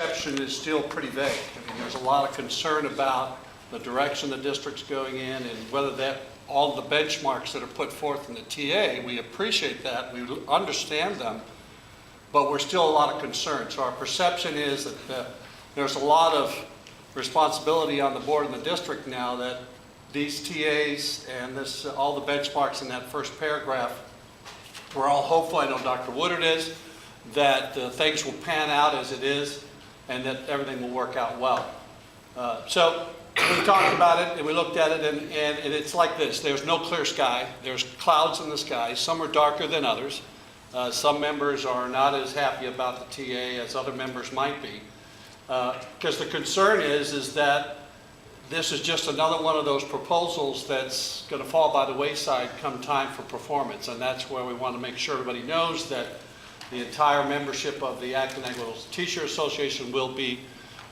Perception is still pretty vague. I mean, there's a lot of concern about the direction the district's going in and whether that all the benchmarks that are put forth in the TA, we appreciate that, we understand them, but we're still a lot of concern. So our perception is that there's a lot of responsibility on the board and the district now that these TAs and this, all the benchmarks in that first paragraph, we're all hopeful, I know Dr. Woodard is, that things will pan out as it is and that everything will work out well. So we talked about it and we looked at it and it's like this. There's no clear sky. There's clouds in the sky. Some are darker than others. Some members are not as happy about the TA as other members might be. Because the concern is that this is just another one of those proposals that's going to fall by the wayside come time for performance. And that's where we want to make sure everybody knows that the entire membership of the Acton Teacher Association will be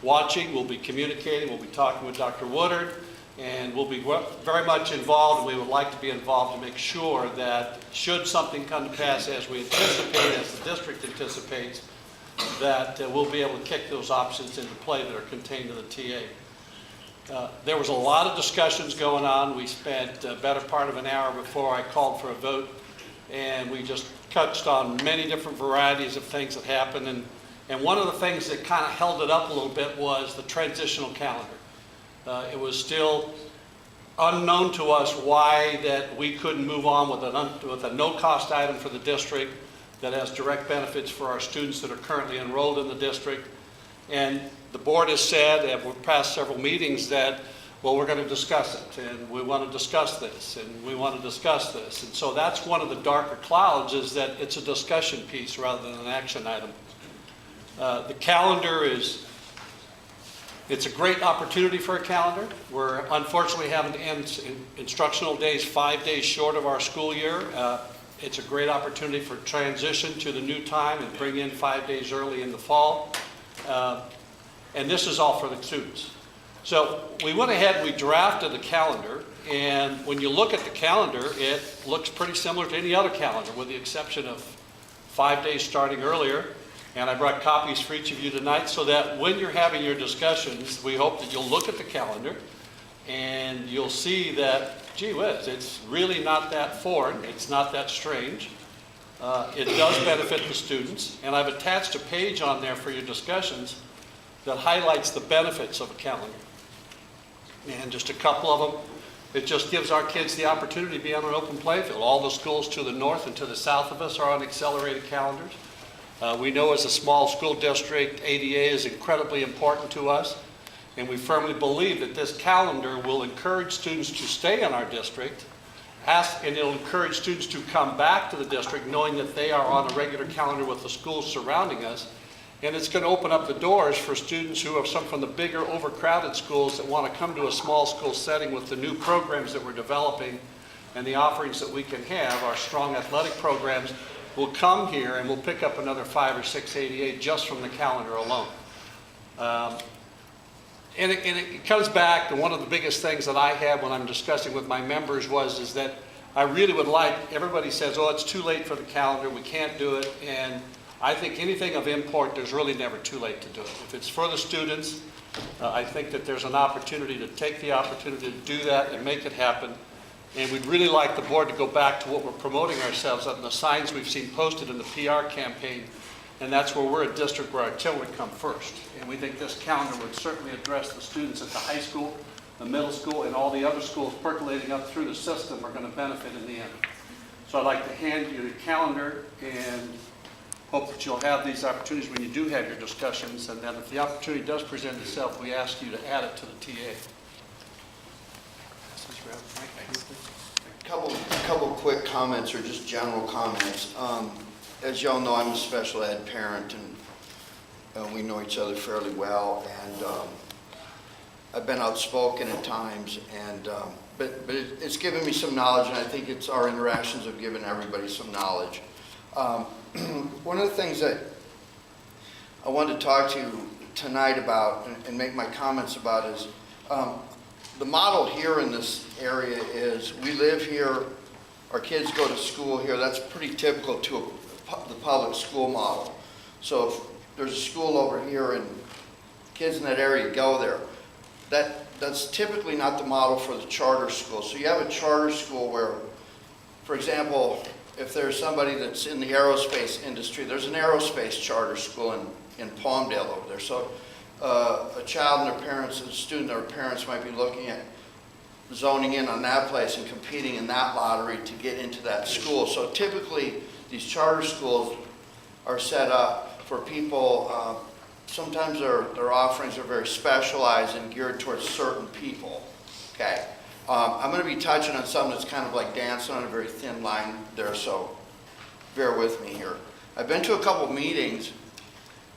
watching, we'll be communicating, we'll be talking with Dr. Woodard, and we'll be very much involved, and we would like to be involved to make sure that should something come to pass as we anticipate, as the district anticipates, that we'll be able to kick those options into play that are contained in the TA. There was a lot of discussions going on. We spent a better part of an hour before I called for a vote, and we just touched on many different varieties of things that happened. And one of the things that kind of held it up a little bit was the transitional calendar. It was still unknown to us why that we couldn't move on with a no-cost item for the district that has direct benefits for our students that are currently enrolled in the district. And the board has said, and we've passed several meetings, that, well, we're going to discuss it, and we want to discuss this, and we want to discuss this. And so that's one of the darker clouds, is that it's a discussion piece rather than an action item. The calendar it's a great opportunity for a calendar. We're unfortunately having to end instructional days 5 days short of our school year. It's a great opportunity for transition to the new time and bring in 5 days early in the fall. And this is all for the students. So we went ahead, we drafted the calendar, and when you look at the calendar, it looks pretty similar to any other calendar with the exception of 5 days starting earlier. And I brought copies for each of you tonight so that when you're having your discussions, we hope that you'll look at the calendar and you'll see that, gee whiz, it's really not that foreign, it's not that strange. It does benefit the students, and I've attached a page on there for your discussions that highlights the benefits of a calendar. And just a couple of them. It just gives our kids the opportunity to be on an open playing field. All the schools to the north and to the south of us are on accelerated calendars. We know as a small school district, ADA is incredibly important to us, and we firmly believe that this calendar will encourage students to stay in our district, and it'll encourage students to come back to the district knowing that they are on a regular calendar with the schools surrounding us, and it's going to open up the doors for students who are some from the bigger overcrowded schools that want to come to a small school setting with the new programs that we're developing and the offerings that we can have, our strong athletic programs, will come here and we'll pick up another 5 or 6 ADA just from the calendar alone. And it comes back to one of the biggest things that I have when I'm discussing with my members is that I really would like, everybody says, oh, it's too late for the calendar, we can't do it. And I think anything of import, there's really never too late to do it. If it's for the students, I think that there's an opportunity to take the opportunity to do that and make it happen. And we'd really like the board to go back to what we're promoting ourselves on, the signs we've seen posted in the PR campaign, and that's where we're a district where artillery come first. And we think this calendar would certainly address the students at the high school, the middle school, and all the other schools percolating up through the system are going to benefit in the end. So I'd like to hand you the calendar and hope that you'll have these opportunities when you do have your discussions, and then if the opportunity does present itself, we ask you to add it to the TA. Couple quick comments, or just general comments. As y'all know, I'm a special ed parent, and we know each other fairly well. And I've been outspoken at times, and but it's given me some knowledge, and I think it's our interactions have given everybody some knowledge. One of the things that I wanted to talk to you tonight about and make my comments about is. The model here in this area is we live here, our kids go to school here. That's pretty typical to the public school model. So if there's a school over here in kids in that area go there. That's typically not the model for the charter school. So you have a charter school where, for example, if there's somebody that's in the aerospace industry, there's an aerospace charter school in Palmdale over there. So a child and their parents, a student and their parents might be looking at zoning in on that place and competing in that lottery to get into that school. So typically, these charter schools are set up for people, sometimes their offerings are very specialized and geared towards certain people, okay? I'm going to be touching on something that's kind of like dancing on a very thin line there, so bear with me here. I've been to a couple meetings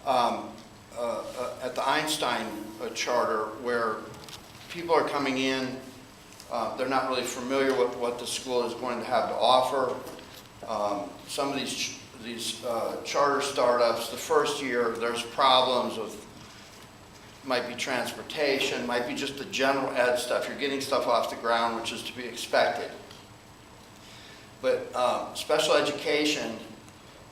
at the Einstein charter where people are coming in, they're not really familiar with what the school is going to have to offer. Some of these charter startups, the first year, there's problems with, might be transportation, might be just the general ed stuff. You're getting stuff off the ground, which is to be expected. But special education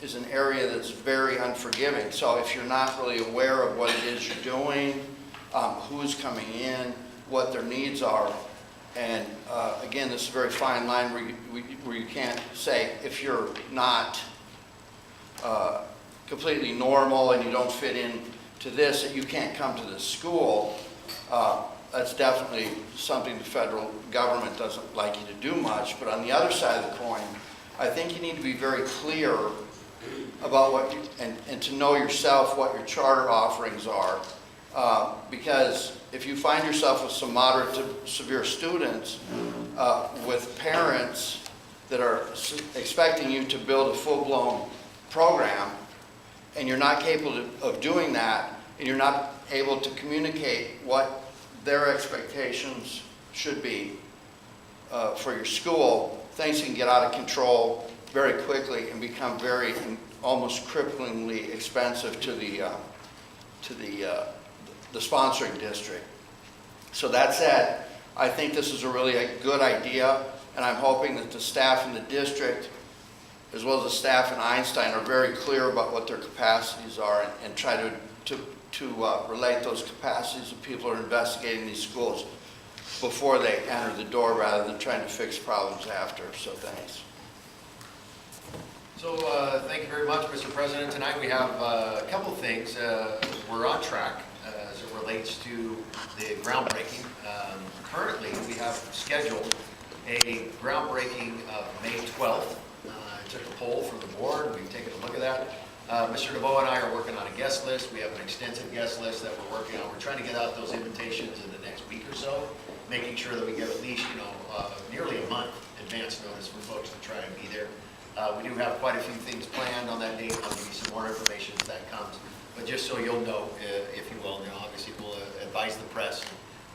is an area that's very unforgiving. So if you're not really aware of what it is you're doing, who's coming in, what their needs are, and again, this is a very fine line where you can't say if you're not completely normal and you don't fit in to this, that you can't come to this school. That's definitely something the federal government doesn't like you to do much. But on the other side of the coin, I think you need to be very clear about what you, and to know yourself what your charter offerings are. Because if you find yourself with some moderate to severe students, with parents that are expecting you to build a full-blown program, and you're not capable of doing that, and you're not able to communicate what their expectations should be for your school, things can get out of control very quickly and become very, almost cripplingly expensive to the sponsoring district. So that said, I think this is a good idea, and I'm hoping that the staff in the district, as well as the staff in Einstein, are very clear about what their capacities are and try to relate those capacities to people who are investigating these schools before they enter the door rather than trying to fix problems after. So thanks. So thank you very much, Mr. President. Tonight we have a couple things. We're on track as it relates to the groundbreaking. Currently, we have scheduled a groundbreaking of May 12th. I took a poll from the board. We've taken a look at that. Mr. Devoe and I are working on a guest list. We have an extensive guest list that we're working on. We're trying to get out those invitations in the next week or so, making sure that we get at least, nearly a month advance notice for folks to try and be there. We do have quite a few things planned on that date. I'll give you some more information as that comes. But just so you'll know, if you will, obviously we'll advise the press,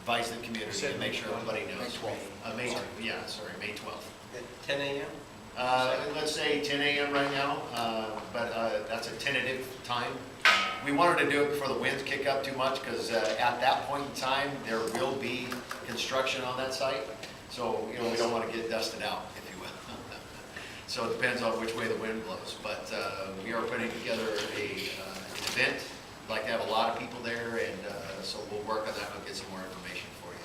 advise the community, and make sure everybody knows. May 12th. May 12th. At 10 a.m.? Let's say 10 a.m. right now, but that's a tentative time. We wanted to do it before the winds kick up too much because at that point in time, there will be construction on that site. So, we don't want to get dusted out, if you will. So it depends on which way the wind blows. But we are putting together an event. We'd like to have a lot of people there, and so we'll work on that. We'll get some more information for you.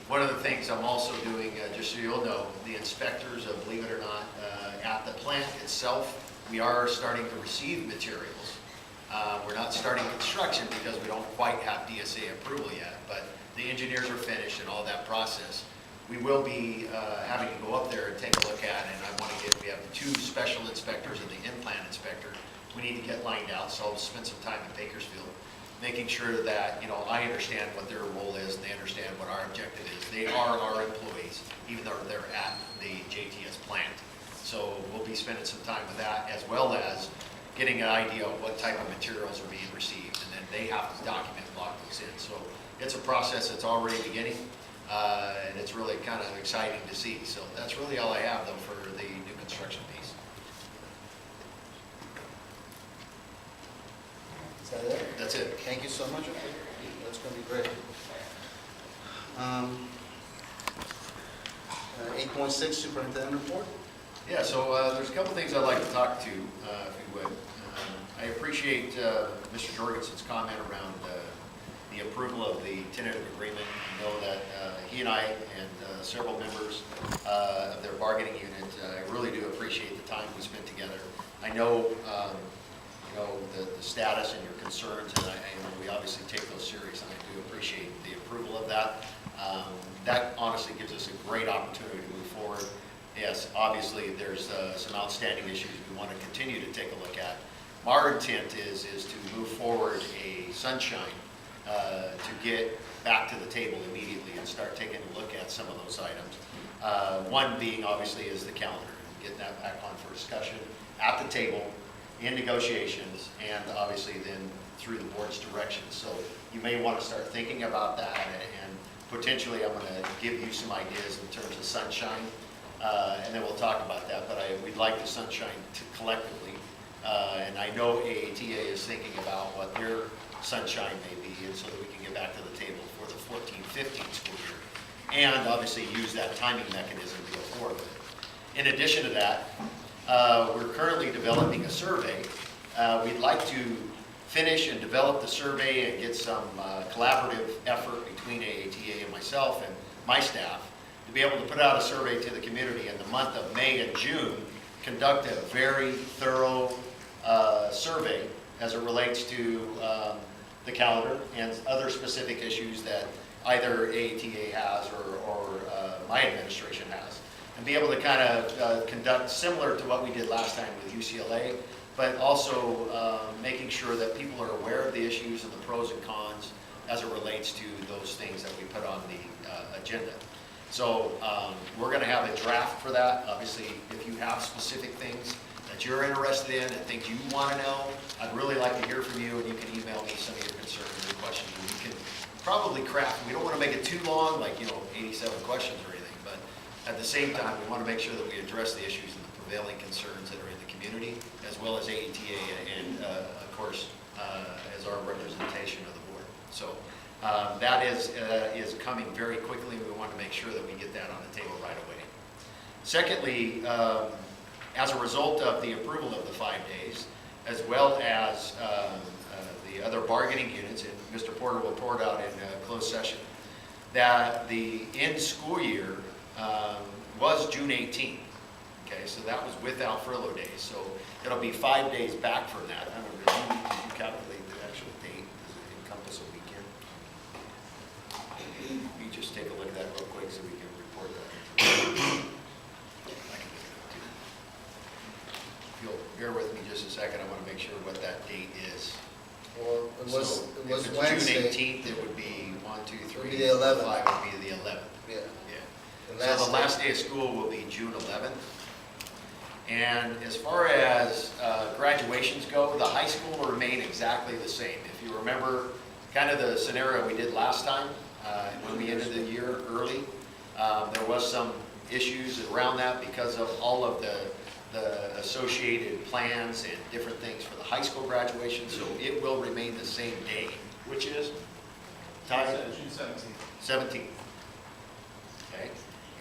One of the things I'm also doing, just so you'll know, the inspectors, believe it or not, at the plant itself, we are starting to receive materials. We're not starting construction because we don't quite have DSA approval yet, but the engineers are finished and all that process. We will be having to go up there and take a look at it, and we have the two special inspectors and the in-plant inspector. We need to get lined out, so I'll spend some time in Bakersfield, making sure that, I understand what their role is and they understand what our objective is. They are our employees, even though they're at the JTS plant. So we'll be spending some time with that, as well as getting an idea of what type of materials are being received, and then they have to document and lock those in. So it's a process that's already beginning, and it's really kind of exciting to see. So that's really all I have, though, for the new construction piece. Is that it? That's it. Thank you so much. That's going to be great. 8.6, Superintendent Report. Yeah, so there's a couple things I'd like to talk to, if you would. I appreciate Mr. Jorgensen's comment around the approval of the tentative agreement. I know that he and I and several members of their bargaining unit, I really do appreciate the time we spent together. I know, the status and your concerns, and we obviously take those serious, and I do appreciate the approval of that. That honestly gives us a great opportunity to move forward. Yes, obviously, there's some outstanding issues we want to continue to take a look at. Our intent is to move forward a sunshine to get back to the table immediately and start taking a look at some of those items. One being, obviously, is the calendar, getting that back on for discussion at the table, in negotiations, and obviously then through the board's direction. So you may want to start thinking about that, and potentially I'm going to give you some ideas in terms of sunshine, and then we'll talk about that. But we'd like the sunshine collectively, and I know AATA is thinking about what their sunshine may be, and so that we can get back to the table for the 14-15 school year, and obviously use that timing mechanism to go forward with it. In addition to that, we're currently developing a survey. We'd like to finish and develop the survey and get some collaborative effort between AATA and myself and my staff to be able to put out a survey to the community in the month of May and June, conduct a very thorough survey as it relates to the calendar and other specific issues that either AATA has or my administration has, and be able to kind of conduct similar to what we did last time with UCLA, but also making sure that people are aware of the issues and the pros and cons as it relates to those things that we put on the agenda. So we're going to have a draft for that. Obviously, if you have specific things that you're interested in and things you want to know, I'd really like to hear from you, and you can email me some of your concerns and questions. And we can probably craft, we don't want to make it too long, like 87 questions or anything, but at the same time, we want to make sure that we address the issues and the prevailing concerns that are in the community, as well as AATA and, of course, as our representation of the board. So that is coming very quickly. We want to make sure that we get that on the table right away. Secondly, as a result of the approval of the 5 days, as well as the other bargaining units, and Mr. Porter will report out in closed session, that the end school year was June 18th. Okay, so that was without furlough days. So it'll be 5 days back from that. I don't know, did you calculate the actual date? Does it encompass a weekend? You just take a look at that real quick so we can report that. I can look it up too. If you'll bear with me just a second, I want to make sure what that date is. Well, it was If it's Wednesday. June 18th, it would be 1, 2, 3, Would be the 11th. 5 would be the 11th. Yeah. Yeah. So the last day of school will be June 11th. And as far as graduations go, the high school will remain exactly the same. If you remember kind of the scenario we did last time, when we ended the year early, there was some issues around that because of all of the associated plans and different things for the high school graduation. So it will remain the same day, which is June 17th. 17th. Okay,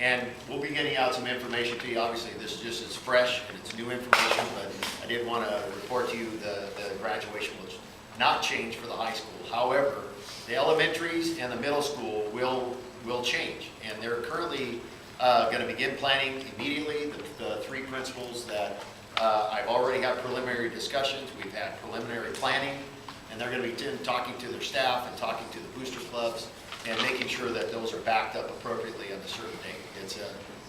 and we'll be getting out some information to you. Obviously, this just is fresh and it's new information, but I did want to report to you the graduation will not change for the high school. However, the elementaries and the middle school will change, and they're currently going to begin planning immediately. The three principals that I've already had preliminary discussions, we've had preliminary planning, and they're going to be talking to their staff and talking to the booster clubs and making sure that those are backed up appropriately on a certain date.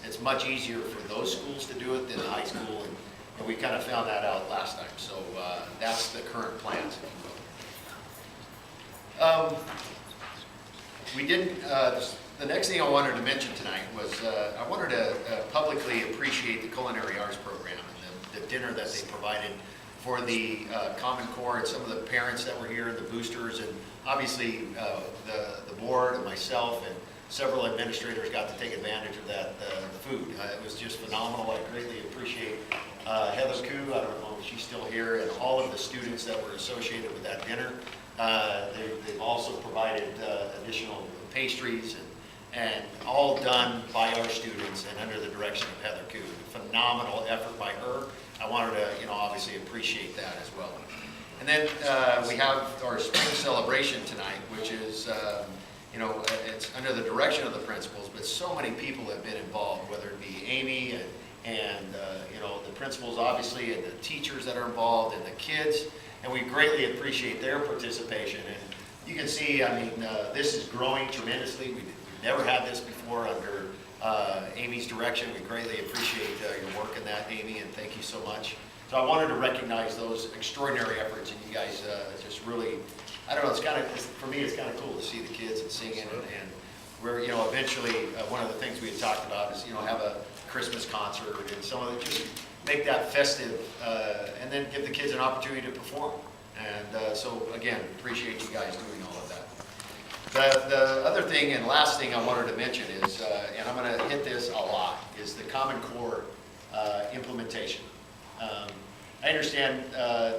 It's much easier for those schools to do it than the high school, and we kind of found that out last time. So that's the current plans, if you will. We didn't. The next thing I wanted to mention tonight was I wanted to publicly appreciate the Culinary Arts Program and the dinner that they provided for the Common Core and some of the parents that were here, the boosters, and obviously the board and myself and several administrators got to take advantage of that food. It was just phenomenal. I greatly appreciate Heather Koo, I don't know if she's still here, and all of the students that were associated with that dinner. They've also provided additional pastries and all done by our students and under the direction of Heather Koo. Phenomenal effort by her. I wanted to, obviously appreciate that as well. And then we have our spring celebration tonight, which is, you know, it's under the direction of the principals, but so many people have been involved, whether it be Amy and you know, the principals obviously, and the teachers that are involved, and the kids, and we greatly appreciate their participation. And you can see, I mean, this is growing tremendously. We've never had this before under Amy's direction. We greatly appreciate your work in that, Amy, and thank you so much. So I wanted to recognize those extraordinary efforts, and you guys just really, I don't know, it's kind of, for me, it's kind of cool to see the kids and singing, and we're, you know, eventually, one of the things we had talked about is, you know, have a Christmas concert and some of it, just make that festive, and then give the kids an opportunity to perform. And so, again, appreciate you guys doing all of that. The other thing and last thing I wanted to mention is, and I'm going to hit this a lot, is the Common Core implementation. I understand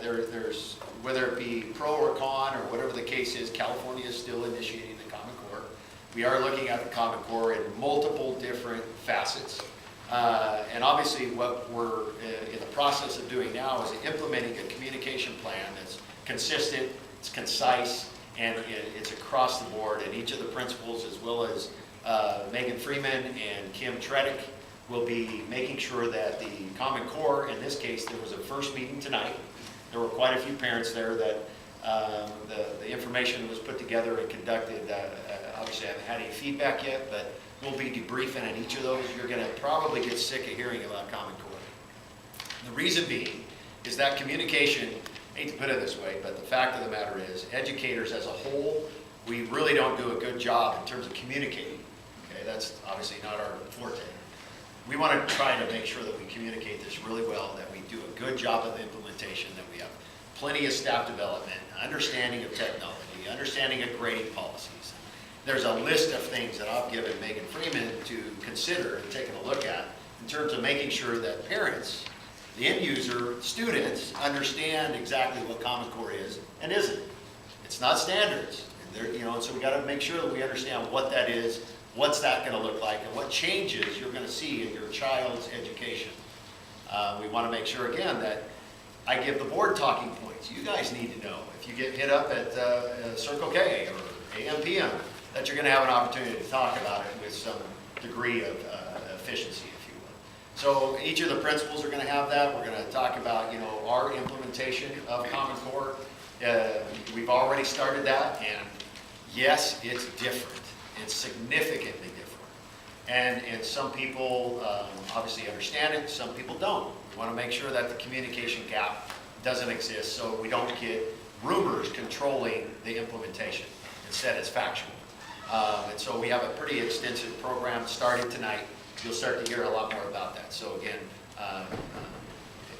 there's, whether it be pro or con or whatever the case is, California is still initiating the Common Core. We are looking at the Common Core in multiple different facets. And obviously what we're in the process of doing now is implementing a communication plan that's consistent, it's concise, and it's across the board. And each of the principals, as well as Megan Freeman and Kim Tredick, will be making sure that the Common Core, in this case, there was a first meeting tonight. There were quite a few parents there that the information was put together and conducted. Obviously, I haven't had any feedback yet, but we'll be debriefing on each of those. You're going to probably get sick of hearing about Common Core. The reason being is that communication, I hate to put it this way, but the fact of the matter is, educators as a whole, we really don't do a good job in terms of communicating. Okay, that's obviously not our forte. We want to try to make sure that we communicate this really well, that we do a good job of implementation, that we have plenty of staff development, understanding of technology, understanding of grading policies. There's a list of things that I've given Megan Freeman to consider and taking a look at in terms of making sure that parents, the end user, students, understand exactly what Common Core is and isn't. It's not standards. You know, so we got to make sure that we understand what that is, what's that going to look like, and what changes you're going to see in your child's education. We want to make sure, again, that I give the board talking points. You guys need to know if you get hit up at Circle K or AM PM, that you're going to have an opportunity to talk about it with some degree of efficiency, if you will. So each of the principals are going to have that. We're going to talk about, you know, our implementation of Common Core. We've already started that, and yes, it's different. It's significantly different. And some people obviously understand it, some people don't. We want to make sure that the communication gap doesn't exist, so we don't get rumors controlling the implementation. Instead, it's factual. And so we have a pretty extensive program starting tonight. You'll start to hear a lot more about that. So again,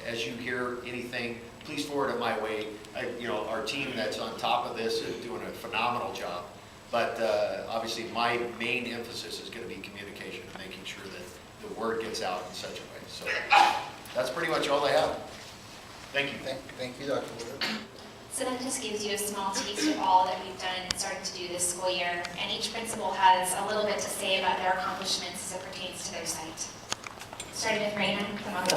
as you hear anything, please forward it my way. You know, our team that's on top of this is doing a phenomenal job. But obviously my main emphasis is going to be communication and making sure that the word gets out in such a way. So that's pretty much all I have. Thank you. Thank you, Dr. Woodard. So that just gives you a small taste of all that we've done and started to do this school year. And each principal has a little bit to say about their accomplishments as it pertains to their site. Starting with Reyna, come on.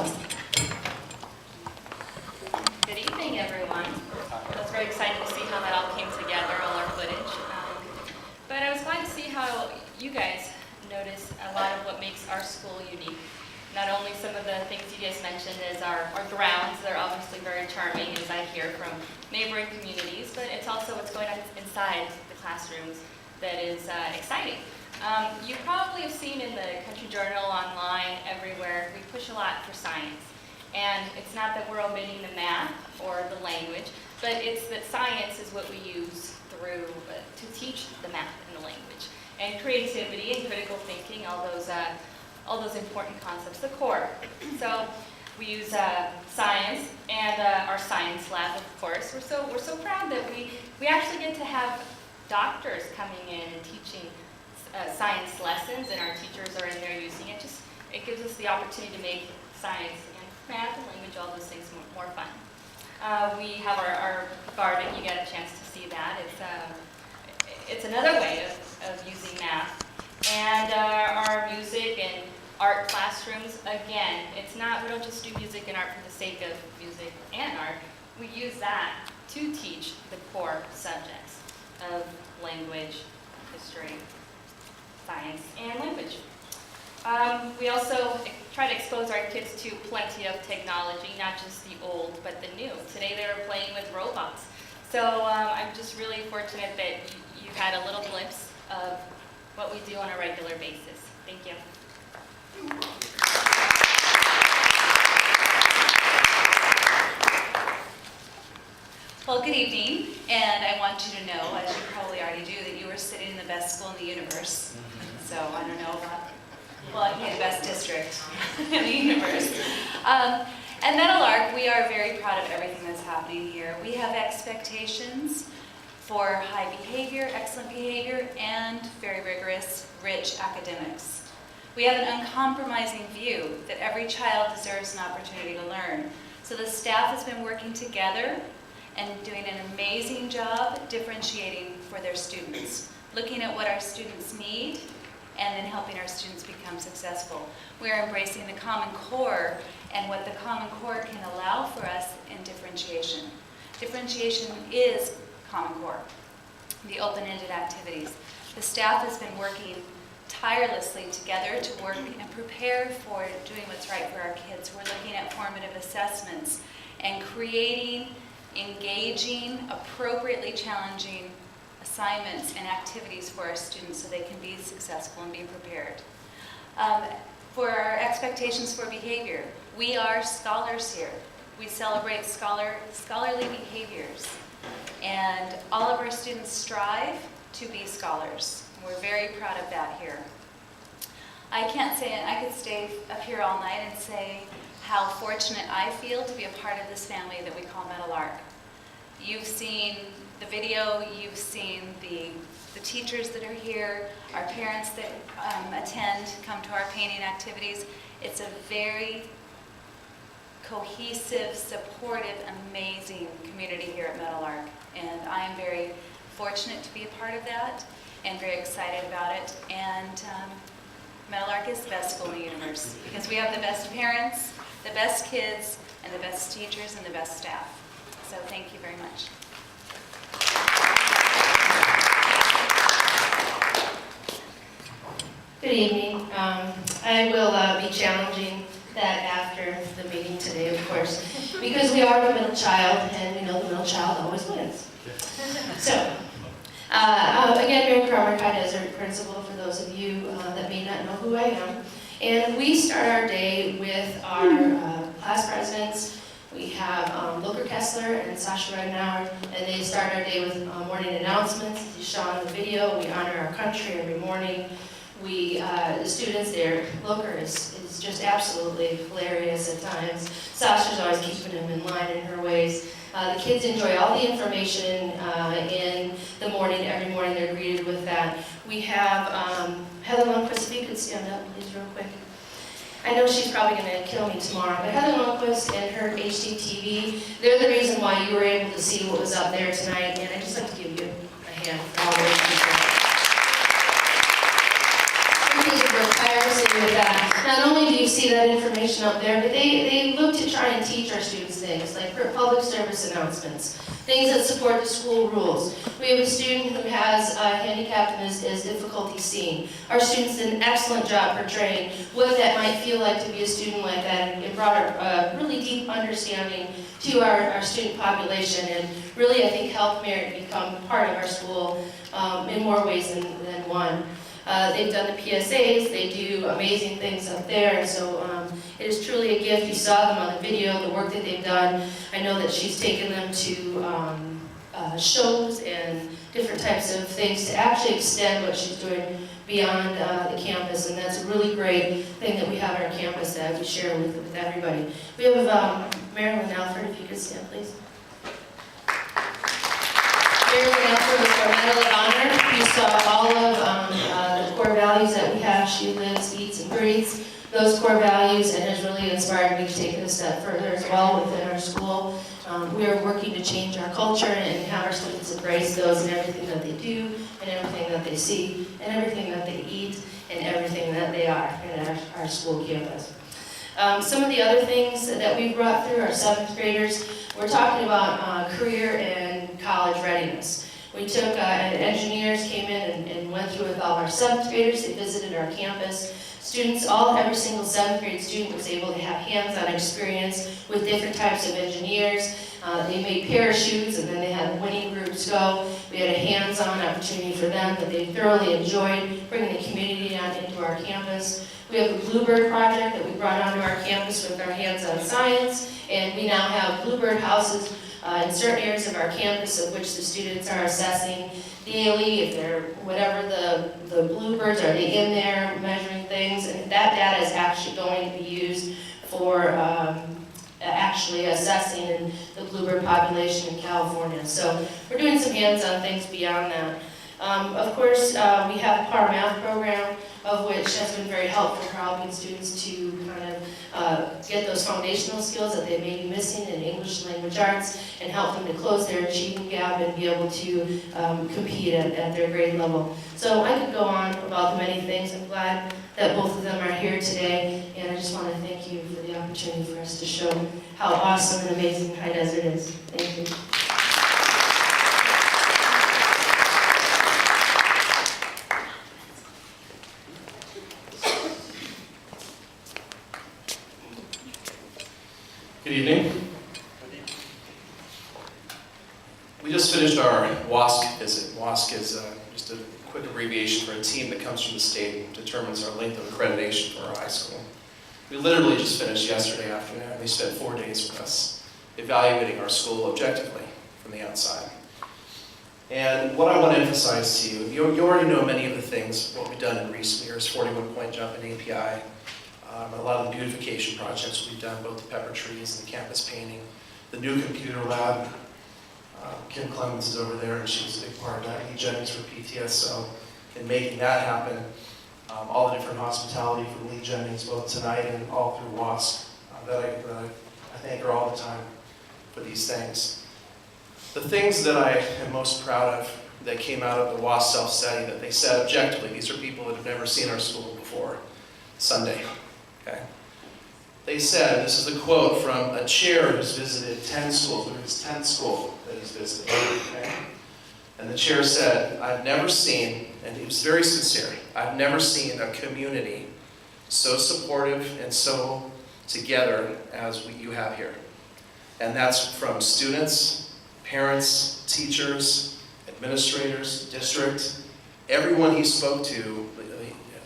Good evening, everyone. I was very excited to see how that all came together, all our footage. But I was glad to see how you guys notice a lot of what makes our school unique. Not only some of the things you guys mentioned as our grounds, they're obviously very charming, as I hear from neighboring communities, but it's also what's going on inside the classrooms that is exciting. You probably have seen in the Country Journal, online, everywhere, we push a lot for science. And it's not that we're omitting the math or the language, but it's that science is what we use through to teach the math and the language. And creativity and critical thinking, all those important concepts, the core. So we use science and our science lab, of course. We're so proud that we actually get to have doctors coming in and teaching science lessons, and our teachers are in there using it. It gives us the opportunity to make science and math and language, all those things, more fun. We have our garden. You get a chance to see that. It's another way of using math. And our music and art classrooms, again, it's not, we don't just do music and art for the sake of music and art. we use that to teach the core subjects of language, history, science, and language. We also try to expose our kids to plenty of technology, not just the old, but the new. Today they were playing with robots. So I'm just really fortunate that you had a little glimpse of what we do on a regular basis. Thank you. Well, good evening, and I want you to know, as you probably already do, that you are sitting in the best school in the universe. So I don't know about, well, I mean, the best district in the universe. At Meadowlark, we are very proud of everything that's happening here. We have expectations for high behavior, excellent behavior, and very rigorous, rich academics. We have an uncompromising view that every child deserves an opportunity to learn. So the staff has been working together and doing an amazing job differentiating for their students, looking at what our students need, and then helping our students become successful. We are embracing the Common Core and what the Common Core can allow for us in differentiation. Differentiation is Common Core, the open-ended activities. The staff has been working tirelessly together to work and prepare for doing what's right for our kids. We're looking at formative assessments and creating engaging, appropriately challenging assignments and activities for our students so they can be successful and be prepared. For our expectations for behavior, we are scholars here. We celebrate scholarly behaviors, and all of our students strive to be scholars. We're very proud of that here. I can't say it, I could stay up here all night and say how fortunate I feel to be a part of this family that we call Meadowlark. You've seen the video, you've seen the teachers that are here, our parents that come to our painting activities. It's a very cohesive, supportive, amazing community here at Meadowlark. And I am very fortunate to be a part of that and very excited about it. And Meadowlark is the best school in the universe because we have the best parents, the best kids, and the best teachers and the best staff. So thank you very much. Good evening. I will be challenging that after the meeting today, of course, because we are the middle child, and we know the middle child always wins. So, again, Mary Krumrich, Desert Principal, for those of you that may not know who I am. And we start our day with our class presidents. We have Luker Kessler and Sasha Redenauer, and they start our day with morning announcements. As you saw in the video, we honor our country every morning. The students there, Luker is just absolutely hilarious at times. Sasha's always keeping them in line in her ways. The kids enjoy all the information in the morning. Every morning they're greeted with that. We have Heather Lundquist, if you could stand up please real quick. I know she's probably going to kill me tomorrow, but Heather Lundquist and her HDTV, they're the reason why you were able to see what was up there tonight, and I'd just like to give you a hand for all those people. With that. Not only do you see that information up there, but they look to try and teach our students things, like public service announcements, things that support the school rules. We have a student who has a handicap and is difficulty seeing. Our students did an excellent job portraying what that might feel like to be a student like that, and it brought a really deep understanding to our student population, and really I think helped Merit become part of our school in more ways than one. They've done the PSAs, they do amazing things up there, and so it is truly a gift. You saw them on the video, the work that they've done. I know that she's taken them to shows and different types of things to actually extend what she's doing beyond the campus, and that's a really great thing that we have on our campus that we share with everybody. We have Marilyn Alford, if you could stand, please. Marilyn Alford was our Medal of Honor. You saw all of the core values that we have. She lives, eats, and breathes those core values, and has really inspired me to take it a step further as well within our school. We are working to change our culture and have our students embrace those in everything that they do, and everything that they see, and everything that they eat, and everything that they are in our school campus. Some of the other things that we brought through our 7th graders, we're talking about career and college readiness. We took, engineers came in and went through with all our 7th graders. They visited our campus. Students, every single 7th grade student was able to have hands-on experience with different types of engineers. They made parachutes, and then they had winning groups go. We had a hands-on opportunity for them that they thoroughly enjoyed, bringing the community on into our campus. We have a Bluebird project that we brought onto our campus with our hands-on science, and we now have Bluebird houses in certain areas of our campus of which the students are assessing daily, if they're, whatever the bluebirds, are they in there measuring things, and that data is actually going to be used for actually assessing the bluebird population in California. So we're doing some hands-on things beyond that. Of course, we have our math program, of which has been very helpful for helping students to kind of get those foundational skills that they may be missing in English language arts and help them to close their achievement gap and be able to compete at their grade level. So I could go on about the many things. I'm glad that both of them are here today, and I just want to thank you for the opportunity for us to show how awesome and amazing High Desert is. Thank you. Good evening. We just finished our WASC visit. WASC is just a quick abbreviation for a team that comes from the state and determines our length of accreditation for our high school. We literally just finished yesterday afternoon. They spent 4 days with us evaluating our school objectively from the outside. And what I want to emphasize to you, you already know many of the things, what we've done in recent years, 41-point jump in API, a lot of the beautification projects we've done, both the pepper trees and the campus painting, the new computer lab. Kim Clemens is over there, and she was a big part of that. Lee Jennings for PTSO in making that happen. All the different hospitality from Lee Jennings, both tonight and all through WASC, that I thank her all the time for these things. The things that I am most proud of that came out of the WASC self-study that they said objectively, these are people that have never seen our school before, Sunday. Okay. They said, this is a quote from a chair who's visited 10 schools, it was his 10th school that he's visited. Okay. And the chair said, I've never seen, and he was very sincere, I've never seen a community so supportive and so together as you have here. And that's from students, parents, teachers, administrators, district, everyone he spoke to,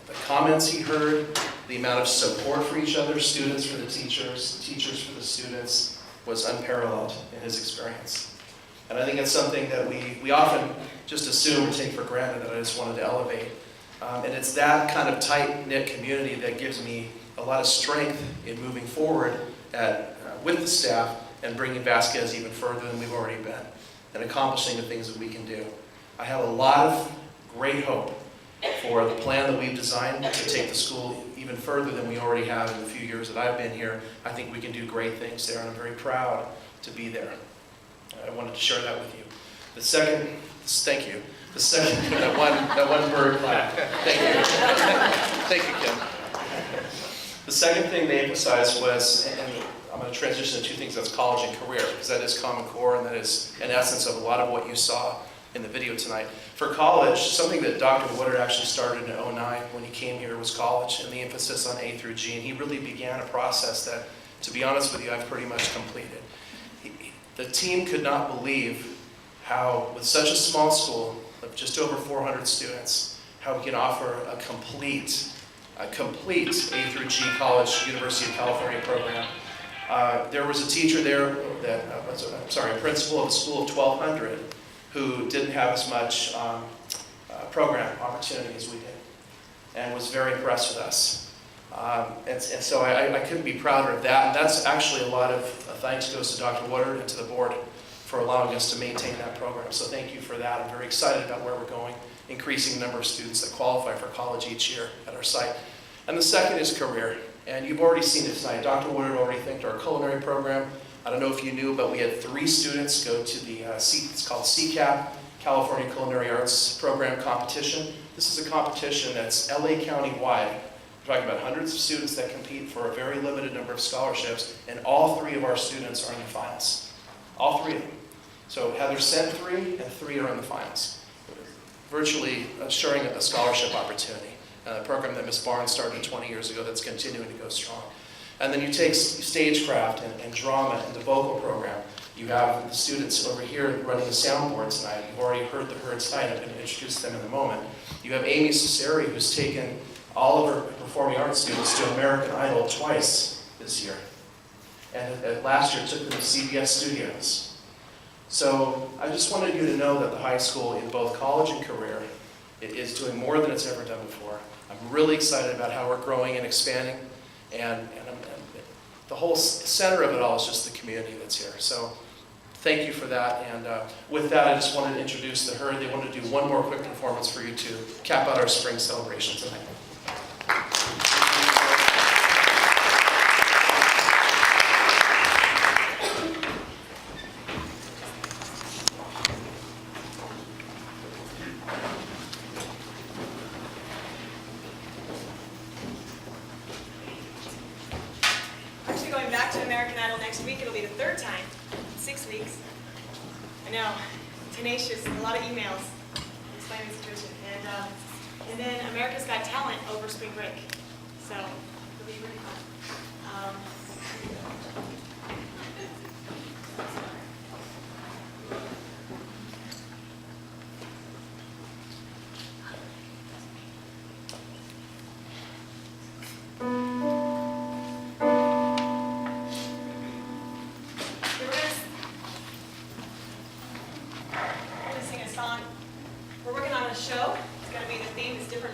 the comments he heard, the amount of support for each other, students for the teachers for the students, was unparalleled in his experience. And I think it's something that we often just assume or take for granted that I just wanted to elevate. And it's that kind of tight-knit community that gives me a lot of strength in moving forward with the staff and bringing Vasquez even further than we've already been and accomplishing the things that we can do. I have a lot of great hope for the plan that we've designed to take the school even further than we already have in the few years that I've been here. I think we can do great things there, and I'm very proud to be there. I wanted to share that with you. The second, thank you. The second, that one bird clap. Thank you. Thank you, Kim. The second thing they emphasized was, and I'm going to transition to two things, that's college and career, because that is Common Core, and that is an essence of a lot of what you saw in the video tonight. For college, something that Dr. Woodard actually started in 2009 when he came here was college and the emphasis on A through G, and he really began a process that, to be honest with you, I've pretty much completed. The team could not believe how, with such a small school of just over 400 students, how we can offer a complete A through G college, University of California program. There was a teacher there that, a principal of a school of 1,200 who didn't have as much program opportunity as we did and was very impressed with us. And so I couldn't be prouder of that. And that's actually a lot of thanks goes to Dr. Woodard and to the board for allowing us to maintain that program. So thank you for that. I'm very excited about where we're going, increasing the number of students that qualify for college each year at our site. And the second is career. And you've already seen it tonight. Dr. Woodard already thanked our culinary program. I don't know if you knew, but we had 3 students go to the, it's called CCAP, California Culinary Arts Program competition. This is a competition that's LA County-wide, We're talking about hundreds of students that compete for a very limited number of scholarships, and all 3 of our students are in the finals. All 3 of them. So Heather sent 3, and 3 are in the finals. Virtually assuring a scholarship opportunity. A program that Ms. Barnes started 20 years ago that's continuing to go strong. And then you take stagecraft and drama and the vocal program. You have the students over here running the soundboard tonight. You've already heard the Herd tonight. I'm going to introduce them in a moment. You have Amy Cesari, who's taken all of her performing arts students to American Idol twice this year. And last year took them to CBS Studios. So I just wanted you to know that the high school, in both college and career, it is doing more than it's ever done before. I'm really excited about how we're growing and expanding, and the whole center of it all is just the community that's here. So thank you for that, and with that, I just wanted to introduce the Herd. They wanted to do one more quick performance for you to cap out our spring celebration tonight. Tenacious, a lot of emails explaining the situation, and then America's Got Talent over spring break, so it'll be really fun.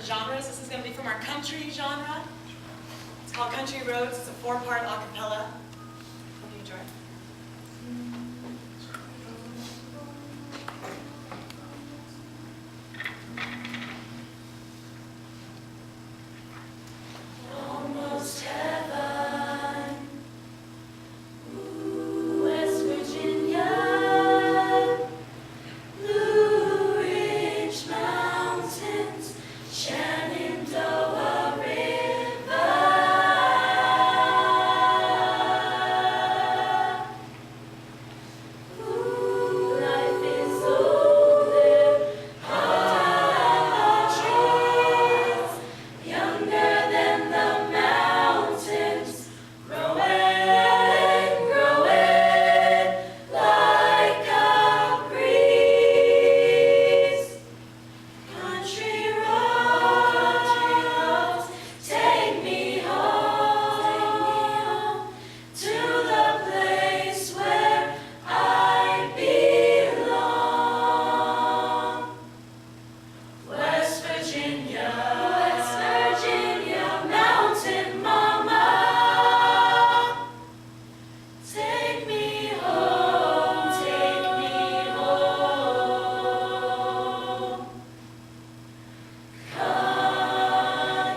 Genres. This is going to be from our country genre. It's called Country Roads. It's a 4-part a cappella. Hope you enjoy it. Almost heaven, ooh, West Virginia, Blue Ridge Mountains, Shenandoah River. Ooh, life is older, higher trees, younger than the mountains, growing, growing like a breeze. Country roads, take me home to the place where I belong. West Virginia, mountain mama, take me home, take me home.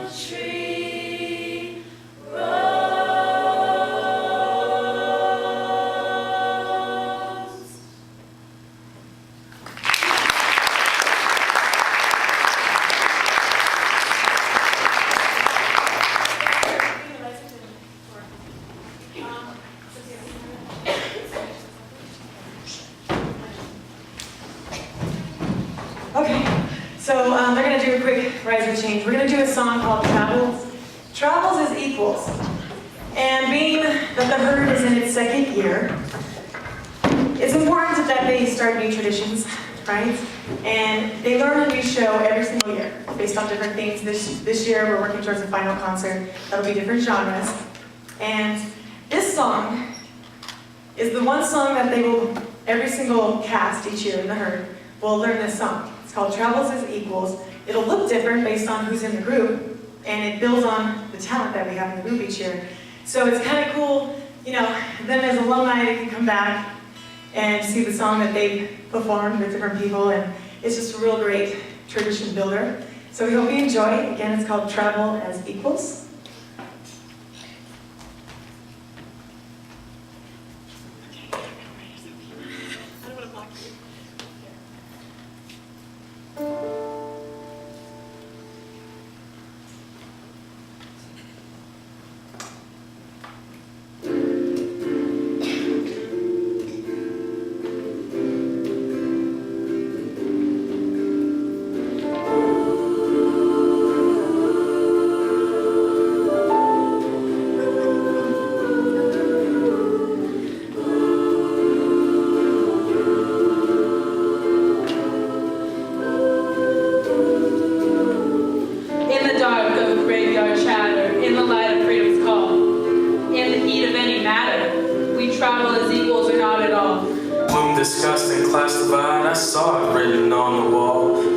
Country roads. Okay, so they're going to do a quick rise or change. We're going to do a song called Travels. Travels is equals. And being that the Herd is in its 2nd year, it's important that they start new traditions, right? And they learn a new show every single year based on different things. This year we're working towards a final concert that'll be different genres. And this song is the one song that they will, every single cast each year in the Herd will learn this song. It's called Travels is Equals. It'll look different based on who's in the group, and it builds on the talent that we have in the group each year. So it's kind of cool, you know, then as alumni they can come back and see the song that they performed with different people, and it's just a real great tradition builder. So we hope you enjoy. Again, it's called Travel as Equals. I don't want to block you.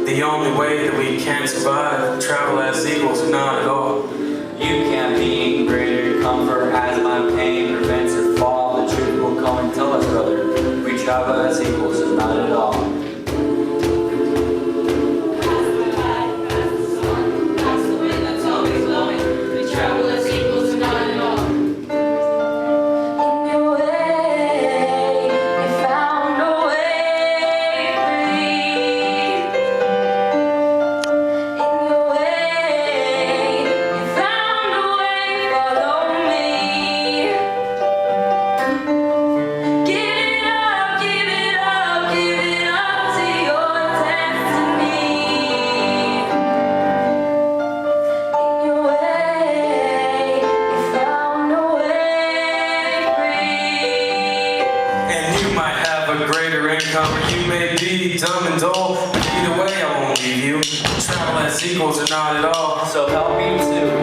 the only way that we can survive. Travel as equals, not at all. You can't be in greater comfort as my pain prevents your fall. The truth will come and tell us, brother. We travel as equals, and not at all. Dumb and dull, but either way I won't leave you. Travel as equals or not at all. So help me too.